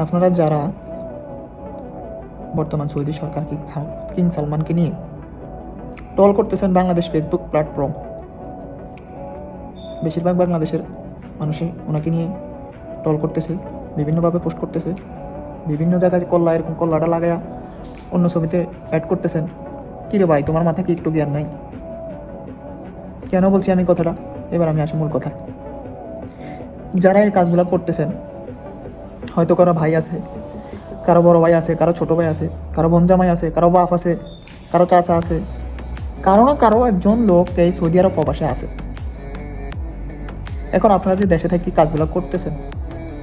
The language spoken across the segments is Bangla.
আপনারা যারা বর্তমান সৌদি সরকার কিং সালমানকে নিয়ে ট্রল করতেছেন বাংলাদেশ ফেসবুক প্ল্যাটফর্ম, বেশিরভাগ বাংলাদেশের মানুষই ওনাকে নিয়ে ট্রল করতেছে, বিভিন্নভাবে পোস্ট করতেছে, বিভিন্ন জায়গায় এরকম কল্লাটা লাগায়া অন্য ছবিতে অ্যাড করতেছেন। কিরে ভাই, তোমার মাথায় কি একটু জ্ঞান নাই? কেন বলছি আমি কথাটা? এবার আমি আসি মূল কথা। যারা এই কাজগুলো করতেছেন, হয়তো কারো ভাই আছে, কারো বড় ভাই আছে, কারো ছোট ভাই আছে, কারো বোন জামাই আছে, কারো বাপ আছে, কারো চাচা আছে, কারো না কারো একজন লোক এই সৌদি আরব প্রবাসে আছে। এখন আপনারা যে দেশে থেকে কাজগুলো করতেছেন,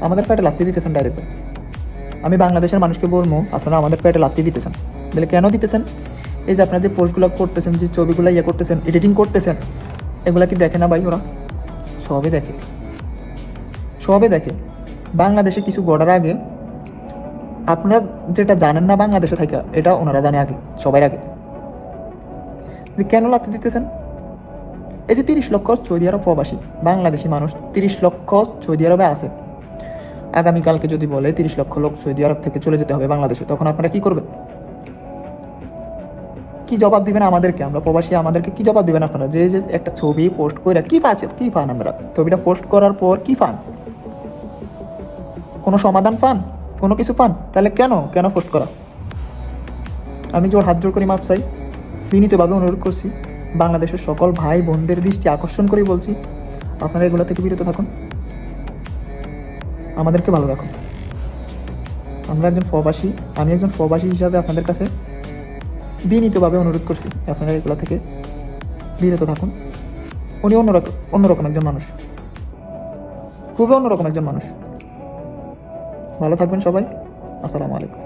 আমাদের পেটে লাত্তি দিতেছেন ডাইরেক্ট। আমি বাংলাদেশের মানুষকে বলবো, আপনারা আমাদের পেটে লাত্তি দিতেছেন। বলে কেন দিতেছেন? এই যে আপনারা যে পোস্টগুলো করতেছেন, যে ছবিগুলো করতেছেন, এডিটিং করতেছেন, এগুলা কি দেখে না ভাই? ওরা সবে দেখে। বাংলাদেশে কিছু গড়ার আগে আপনারা যেটা জানেন না বাংলাদেশে থাকা, এটা ওনারা জানে আগে, সবার আগে। যে কেন লাত্তি দিতেছেন? এই যে 30 লক্ষ সৌদি আরব প্রবাসী বাংলাদেশি মানুষ 30 লক্ষ সৌদি আরবে আছে। আগামীকালকে যদি বলে 30 লক্ষ লোক সৌদি আরব থেকে চলে যেতে হবে বাংলাদেশে, তখন আপনারা কি করবেন? কি জবাব দিবেন আমাদেরকে? আমরা প্রবাসী, আমাদেরকে কি জবাব দিবেন আপনারা? যে যে একটা ছবি পোস্ট করে কি পান? আমরা ছবিটা পোস্ট করার পর কি পান? কোনো সমাধান পান? কোনো কিছু পান? তাহলে কেন পোস্ট করা? আমি হাত জোর করে মাপ চাই, বিনীতভাবে অনুরোধ করছি, বাংলাদেশের সকল ভাই বোনদের দৃষ্টি আকর্ষণ করে বলছি, আপনারা এগুলো থেকে বিরত থাকুন, আমাদেরকে ভালো রাখুন। আমি একজন প্রবাসী হিসাবে আপনাদের কাছে বিনীতভাবে অনুরোধ করছি, আপনারা এগুলো থেকে বিরত থাকুন। উনি অন্যরকম একজন মানুষ, খুবই অন্যরকম একজন মানুষ। ভালো থাকবেন সবাই। আসসালামু আলাইকুম।